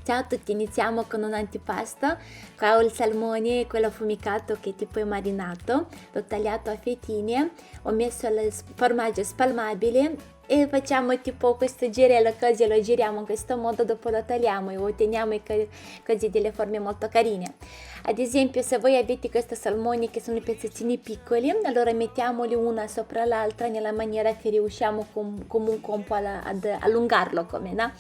Ciao a tutti, iniziamo con un antipasto. Qua ho il salmone, quello affumicato che tipo è marinato, l'ho tagliato a fettine, ho messo il formaggio spalmabile e facciamo tipo questo girello così lo giriamo in questo modo, dopo lo tagliamo e otteniamo così delle forme molto carine. Ad esempio, se voi avete questi salmoni che sono pezzettini piccoli, allora mettiamoli una sopra l'altra nella maniera che riusciamo comunque un po' ad allungarlo come, no?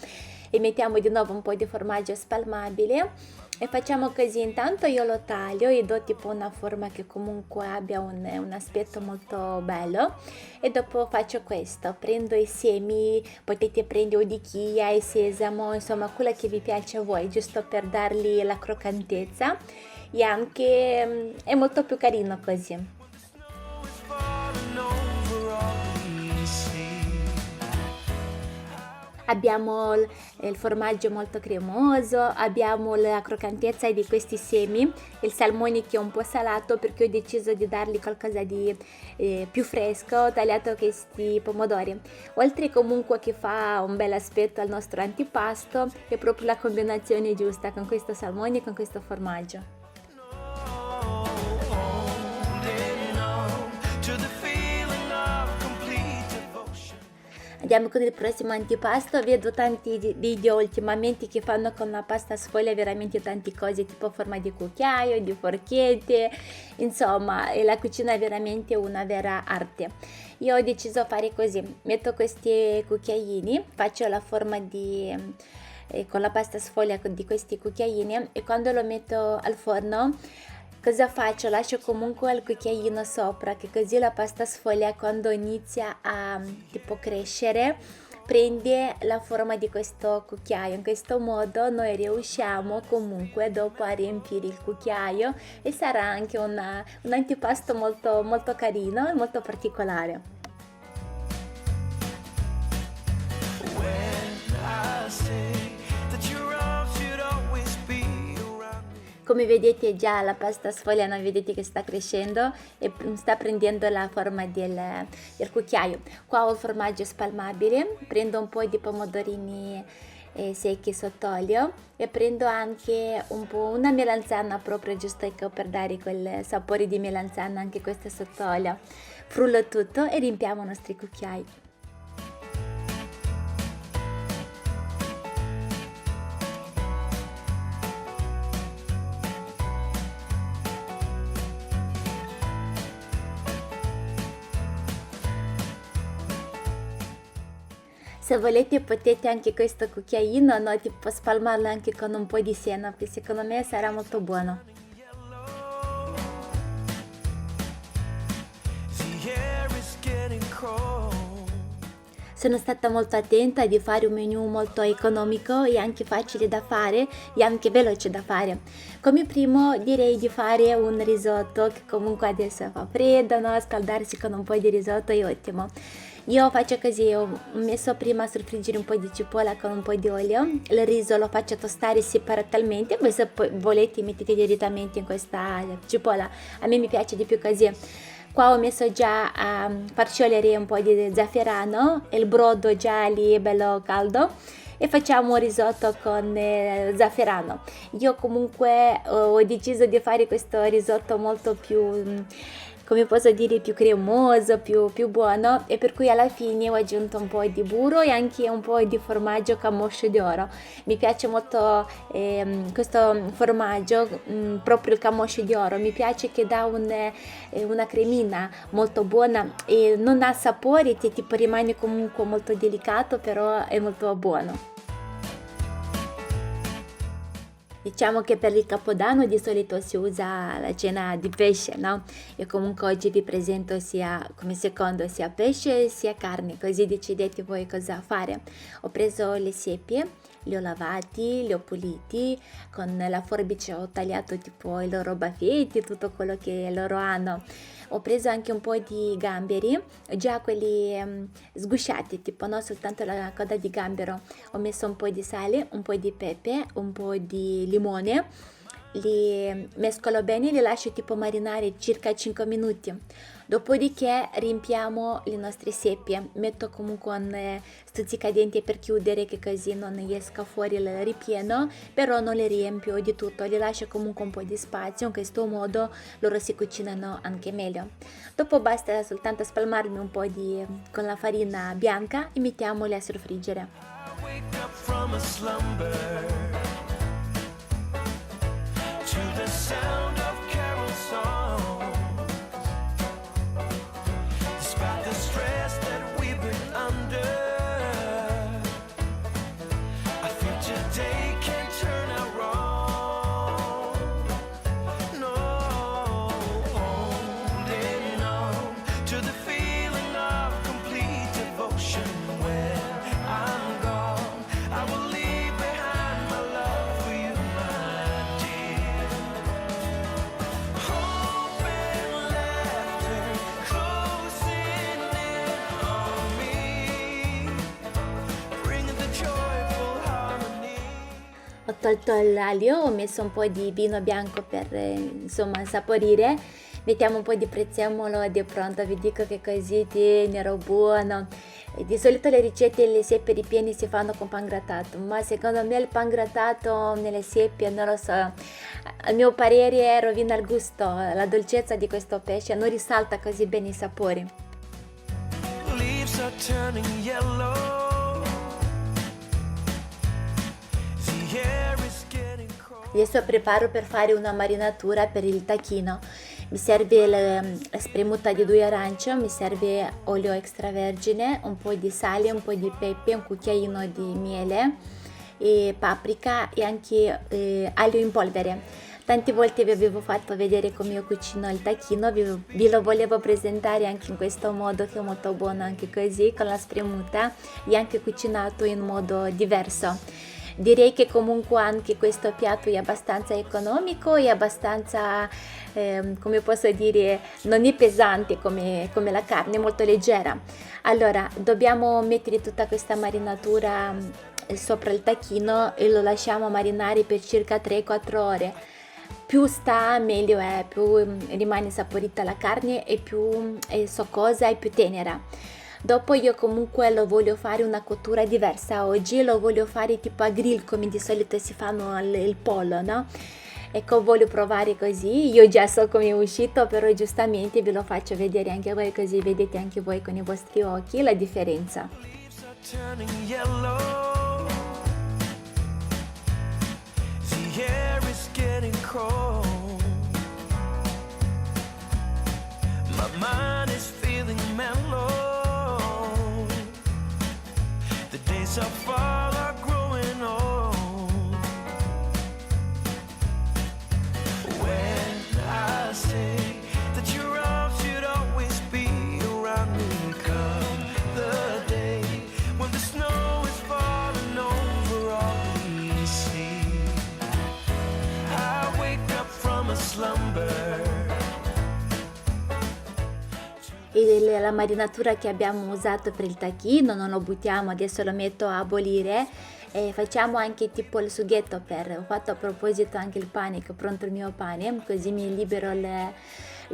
E mettiamo di nuovo un po' di formaggio spalmabile e facciamo così. Intanto io lo taglio e do tipo una forma che comunque abbia un aspetto molto bello, e dopo faccio questo, prendo i semi, potete prendere o di chia e sesamo, insomma quello che vi piace a voi, giusto per dargli la croccantezza, e anche è molto più carino così. Abbiamo il formaggio molto cremoso, abbiamo la croccantezza di questi semi, il salmone che è un po' salato perché ho deciso di dargli qualcosa di più fresco, ho tagliato questi pomodori. Oltre comunque che fa un bel aspetto al nostro antipasto, è proprio la combinazione giusta con questo salmone e con questo formaggio. Andiamo con il prossimo antipasto. Vedo tanti video ultimamente che fanno con la pasta sfoglia veramente tante cose, tipo forma di cucchiaio, di forchette, insomma, e la cucina è veramente una vera arte. Io ho deciso di fare così: metto questi cucchiaini, faccio la forma con la pasta sfoglia di questi cucchiaini, e quando lo metto al forno, cosa faccio? Lascio comunque il cucchiaino sopra, che così la pasta sfoglia quando inizia a tipo crescere prende la forma di questo cucchiaio. In questo modo noi riusciamo comunque dopo a riempire il cucchiaio e sarà anche un antipasto molto, molto carino e molto particolare. Come vedete già la pasta sfoglia, non vedete che sta crescendo e sta prendendo la forma del cucchiaio. Qua ho il formaggio spalmabile, prendo un po' di pomodorini secchi sott'olio e prendo anche un po' una melanzana, proprio giusto ecco, per dare quel sapore di melanzana, anche questa sott'olio. Frullo tutto e riempiamo i nostri cucchiai. Se volete potete anche questo cucchiaino, no, tipo spalmarlo anche con un po' di senape, secondo me sarà molto buono. Sono stata molto attenta di fare un menù molto economico e anche facile da fare e anche veloce da fare. Come primo direi di fare un risotto, che comunque adesso fa freddo, no? Scaldarsi con un po' di risotto è ottimo. Io faccio così: ho messo prima a soffriggere un po' di cipolla con un po' di olio, il riso lo faccio tostare separatamente, voi se volete mettete direttamente in questa cipolla, a me mi piace di più così. Qua ho messo già a far sciogliere un po' di zafferano, il brodo già lì bello caldo, e facciamo un risotto con zafferano. Io comunque ho deciso di fare questo risotto molto più, come posso dire, più cremoso, più buono, e per cui alla fine ho aggiunto un po' di burro e anche un po' di formaggio camoscio d'oro. Mi piace molto questo formaggio, proprio il camoscio d'oro, mi piace che dà una cremina molto buona e non ha sapore, che tipo rimane comunque molto delicato, però è molto buono. Diciamo che per il Capodanno di solito si usa la cena di pesce, no? Io comunque oggi vi presento sia come secondo sia pesce sia carne, così decidete voi cosa fare. Ho preso le seppie, li ho lavati, li ho puliti, con la forbice ho tagliato tipo i loro baffetti, tutto quello che loro hanno. Ho preso anche un po' di gamberi, già quelli sgusciati, tipo non soltanto la coda di gambero. Ho messo un po' di sale, un po' di pepe, un po' di limone, li mescolo bene, li lascio tipo marinare circa 5 minuti. Dopodiché riempiamo le nostre seppie, metto comunque un stuzzicadenti per chiudere che così non esca fuori il ripieno, però non le riempio di tutto, li lascio comunque un po' di spazio, in questo modo loro si cucinano anche meglio. Dopo basta soltanto spalmarmi un po' con la farina bianca e mettiamole a soffriggere. Wake up from a slumber to the sound of carol songs. Despite the stress that we've been under, I feel today can turn out wrong. No, holding on to the feeling of complete devotion when I'm gone. I will leave behind my love for you, my dear. Hope and laughter closing in on me, bringing the joyful harmony. Ho tolto l'aglio, ho messo un po' di vino bianco per insomma saporire, mettiamo un po' di prezzemolo ed è pronto, vi dico che così tenero, buono. E di solito le ricette delle seppie ripiene si fanno con pangrattato, ma secondo me il pangrattato nelle seppie, non lo so, a mio parere rovina il gusto, la dolcezza di questo pesce, non risalta così bene i sapori. Leaves are turning yellow. The air is getting cold. Adesso preparo per fare una marinatura per il tacchino. Mi serve la spremuta di 2 arance, mi serve olio extravergine, un po' di sale, un po' di pepe, un cucchiaino di miele, e paprika e anche aglio in polvere. Tante volte vi avevo fatto vedere come io cucino il tacchino, vi lo volevo presentare anche in questo modo che è molto buono anche così, con la spremuta e anche cucinato in modo diverso. Direi che comunque anche questo piatto è abbastanza economico e abbastanza, come posso dire, non è pesante come la carne, è molto leggera. Allora, dobbiamo mettere tutta questa marinatura sopra il tacchino e lo lasciamo marinare per circa 3-4 ore. Più sta meglio è, più rimane saporita la carne e più è succosa e più tenera. Dopo io comunque lo voglio fare una cottura diversa oggi, lo voglio fare tipo a grill come di solito si fanno il pollo, no? Ecco, voglio provare così, io già so come è uscito, però giustamente ve lo faccio vedere anche voi così vedete anche voi con i vostri occhi la differenza. Leaves are turning yellow. The air is getting cold. My mind is feeling mellow. The days of fall are growing old. When I say that your arms should always be around me, come the day when the snow is falling over all we see. I wake up from a slumber. E la marinatura che abbiamo usato per il tacchino non lo buttiamo, adesso lo metto a bollire e facciamo anche tipo il sughetto ho fatto a proposito anche il pane, che è pronto il mio pane, così mi libero il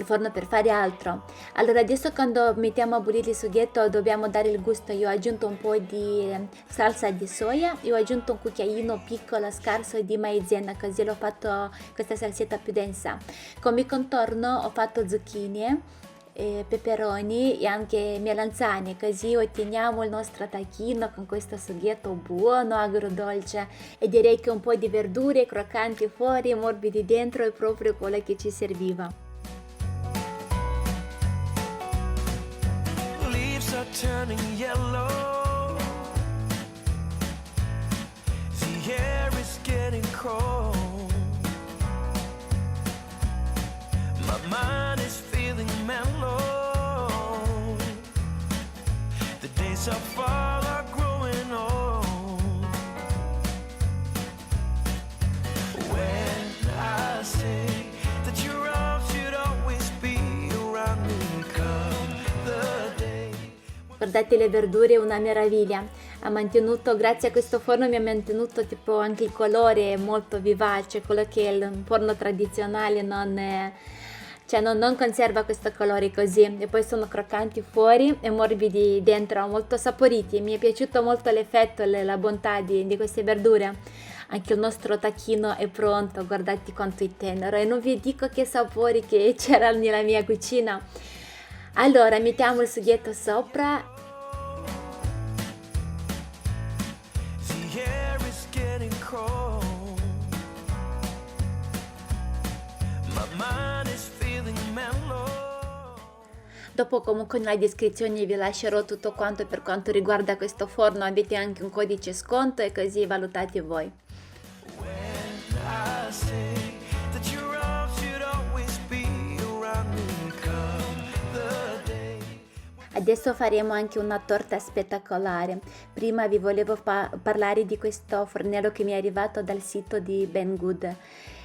forno per fare altro. Allora adesso quando mettiamo a bollire il sughetto dobbiamo dare il gusto, io ho aggiunto un po' di salsa di soia, io ho aggiunto un cucchiaino piccolo scarso di maizena, così l'ho fatto questa salsetta più densa. Come contorno ho fatto zucchine, peperoni e anche melanzane, così otteniamo il nostro tacchino con questo sughetto buono, agrodolce, e direi che un po' di verdure croccanti fuori e morbidi dentro è proprio quello che ci serviva. Leaves are turning yellow. The air is getting cold. My mind is feeling mellow. The days of fall are growing old. When I say that your arms should always be around me, come the day. Guardate le verdure, è una meraviglia. ha mantenuto, grazie a questo forno mi ha mantenuto tipo anche il colore molto vivace, quello che il forno tradizionale cioè non conserva questo colore così, e poi sono croccanti fuori e morbidi dentro, molto saporiti. Mi è piaciuto molto l'effetto, la bontà di queste verdure. Anche il nostro tacchino è pronto, guardate quanto è tenero e non vi dico che sapori che c'erano nella mia cucina. Allora mettiamo il sughetto sopra. The air is getting cold. My mind is feeling mellow. Dopo comunque nella descrizione vi lascerò tutto quanto per quanto riguarda questo forno, avete anche un codice sconto e così valutate voi. When I say that your arms should always be around me, come the day. Adesso faremo anche una torta spettacolare. Prima vi volevo parlare di questo fornello che mi è arrivato dal sito di Banggood.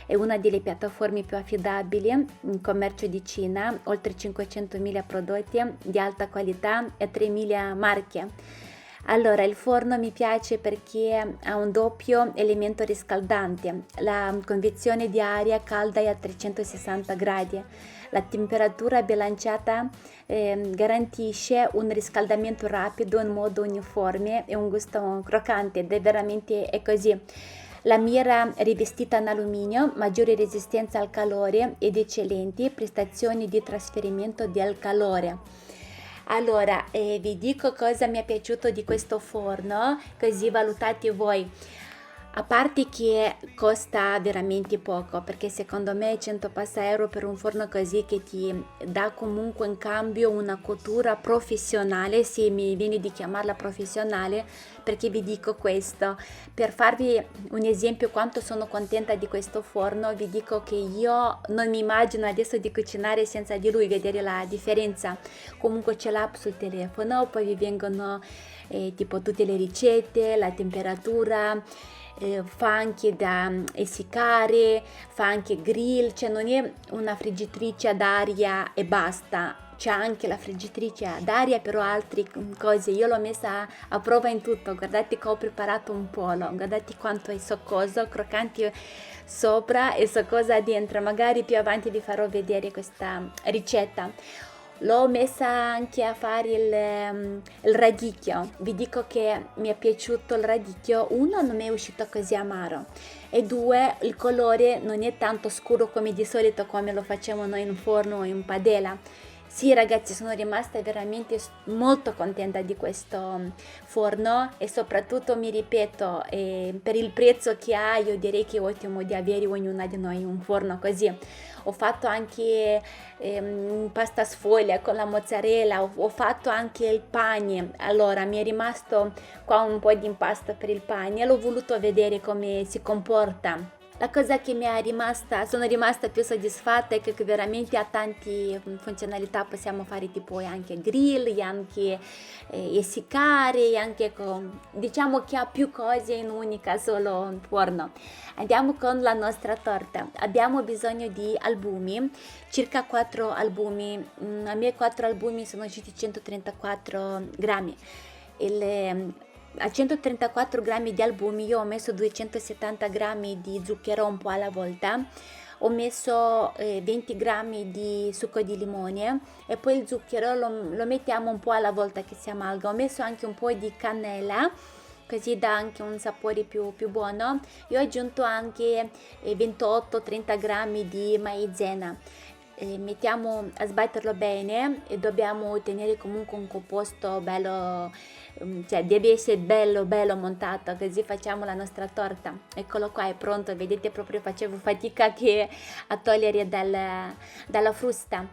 È una delle piattaforme più affidabili in commercio di Cina, oltre 500.000 prodotti di alta qualità e 3.000 marche. Allora, il forno mi piace perché ha un doppio elemento riscaldante, la convezione di aria calda è a 360 gradi. La temperatura bilanciata garantisce un riscaldamento rapido in modo uniforme e un gusto croccante ed è così. La mira rivestita in alluminio, maggiore resistenza al calore ed eccellenti prestazioni di trasferimento del calore. Allora, vi dico cosa mi è piaciuto di questo forno, così valutate voi. A parte che costa veramente poco, perché secondo me 100 passa euro per un forno così che ti dà comunque in cambio una cottura professionale, se mi viene di chiamarla professionale, perché vi dico questo, per farvi un esempio quanto sono contenta di questo forno, vi dico che io non mi immagino adesso di cucinare senza di lui, vedere la differenza. Comunque c'è l'app sul telefono, poi vi vengono tipo tutte le ricette, la temperatura, fa anche da essiccare, fa anche grill, cioè non è una friggitrice ad aria e basta, c'è anche la friggitrice ad aria però altre cose, io l'ho messa a prova in tutto, guardate che ho preparato un pollo, guardate quanto è succoso, croccante sopra e succosa dentro, magari più avanti vi farò vedere questa ricetta. L'ho messa anche a fare il radicchio, vi dico che mi è piaciuto il radicchio, uno non mi è uscito così amaro e due il colore non è tanto scuro come di solito come lo facciamo noi in forno o in padella. Sì ragazzi, sono rimasta veramente molto contenta di questo forno e soprattutto mi ripeto, per il prezzo che ha io direi che è ottimo di avere ognuna di noi un forno così. Ho fatto anche pasta sfoglia con la mozzarella, ho fatto anche il pane, allora mi è rimasto qua un po' di impasto per il pane e l'ho voluto vedere come si comporta. La cosa che sono rimasta più soddisfatta è che veramente ha tante funzionalità, possiamo fare tipo anche grill, anche essiccare, anche diciamo che ha più cose in unica solo un forno. Andiamo con la nostra torta, abbiamo bisogno di albumi, circa 4 albumi, a me 4 albumi sono usciti 134 grammi. A 134 grammi di albumi io ho messo 270 grammi di zucchero un po' alla volta, ho messo 20 grammi di succo di limone e poi il zucchero lo mettiamo un po' alla volta che si amalga. Ho messo anche un po' di cannella così dà anche un sapore più buono. Io ho aggiunto anche 28-30 grammi di maizena. Mettiamo a sbatterlo bene e dobbiamo ottenere comunque un composto bello, cioè deve essere bello montato, così facciamo la nostra torta. Eccolo qua, è pronto, vedete, proprio facevo fatica a togliere dalla frusta.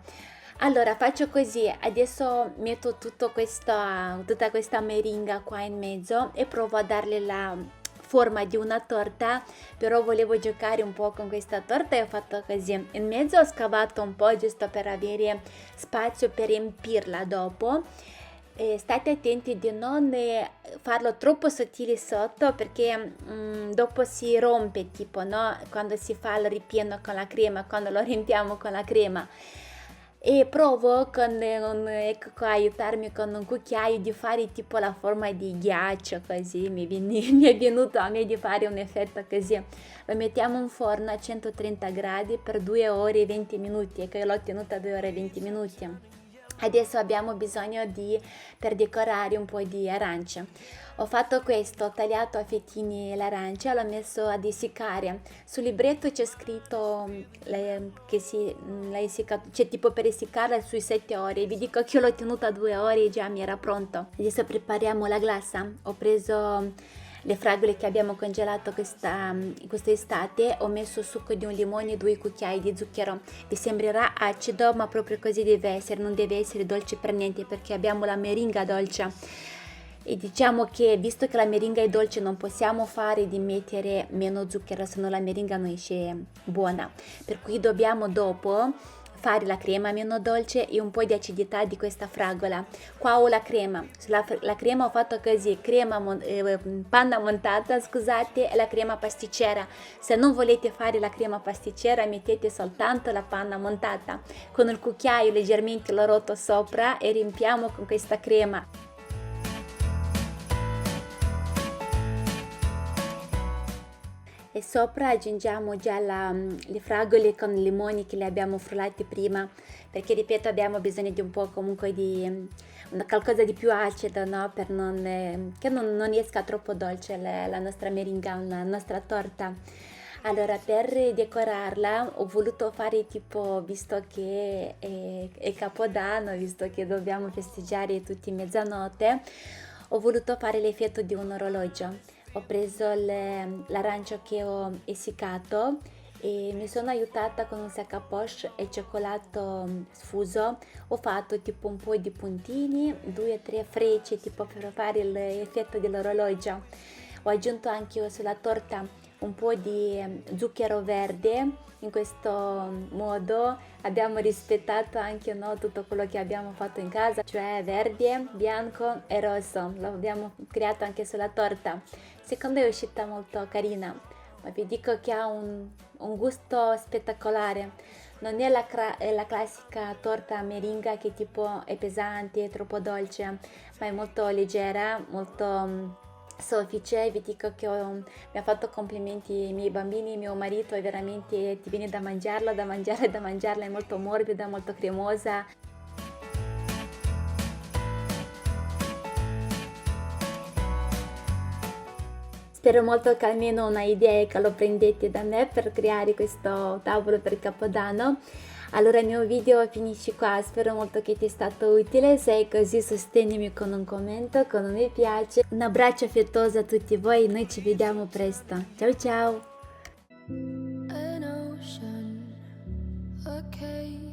Allora faccio così, adesso metto tutta questa meringa qua in mezzo e provo a darle la forma di una torta, però volevo giocare un po' con questa torta e ho fatto così. In mezzo ho scavato un po' giusto per avere spazio per riempirla dopo. State attenti di non farlo troppo sottile sotto perché dopo si rompe tipo, no? Quando si fa il ripieno con la crema, quando lo riempiamo con la crema. e provo ecco qua, aiutarmi con un cucchiaio di fare tipo la forma di ghiaccio così, mi è venuto a me di fare un effetto così. Lo mettiamo in forno a 130 gradi per 2 ore e 20 minuti, ecco io l'ho tenuta 2 ore e 20 minuti. Adesso abbiamo bisogno per decorare un po' di arance. Ho fatto questo, ho tagliato a fettini l'arancia, l'ho messo ad essiccare. Sul libretto c'è scritto l'ha essiccato, cioè tipo per essiccarla sui 7 ore. Vi dico che io l'ho tenuta 2 ore e già mi era pronto. Adesso prepariamo la glassa. Ho preso le fragole che abbiamo congelato quest'estate, ho messo succo di un limone e 2 cucchiai di zucchero. Vi sembrerà acido, ma proprio così deve essere, non deve essere dolce per niente perché abbiamo la meringa dolce. E diciamo che visto che la meringa è dolce non possiamo fare di mettere meno zucchero, se no la meringa non esce buona. Per cui dobbiamo dopo fare la crema meno dolce e un po' di acidità di questa fragola. Qua ho la crema, la crema ho fatto così, panna montata, scusate, e la crema pasticcera. Se non volete fare la crema pasticcera mettete soltanto la panna montata. Con il cucchiaio leggermente l'ho rotto sopra e riempiamo con questa crema. E sopra aggiungiamo già le fragole con i limoni che le abbiamo frullati prima, perché ripeto abbiamo bisogno di un po' comunque di qualcosa di più acido, no? Per che non esca troppo dolce la nostra meringa, la nostra torta. Allora, per decorarla ho voluto fare tipo, visto che è Capodanno, visto che dobbiamo festeggiare tutti mezzanotte, ho voluto fare l'effetto di un orologio. Ho preso l'arancio che ho essiccato e mi sono aiutata con un sac à poche e cioccolato sfuso. Ho fatto tipo un po' di puntini, 2-3 frecce tipo per fare l'effetto dell'orologio. Ho aggiunto anche sulla torta un po' di zucchero verde. In questo modo abbiamo rispettato anche tutto quello che abbiamo fatto in casa, cioè verde, bianco e rosso. Lo abbiamo creato anche sulla torta. Secondo me è uscita molto carina, ma vi dico che ha un gusto spettacolare. Non è la classica torta meringa che tipo è pesante, è troppo dolce, ma è molto leggera, molto soffice. Vi dico che mi ha fatto complimenti i miei bambini, mio marito, è veramente, ti viene da mangiarla, è molto morbida, molto cremosa. Spero molto che almeno una idea che lo prendete da me per creare questo tavolo per Capodanno. Allora il mio video finisce qua, spero molto che ti sia stato utile, se è così sostenimi con un commento, con un mi piace. Un abbraccio affettuoso a tutti voi, noi ci vediamo presto. Ciao ciao! An ocean, a cave.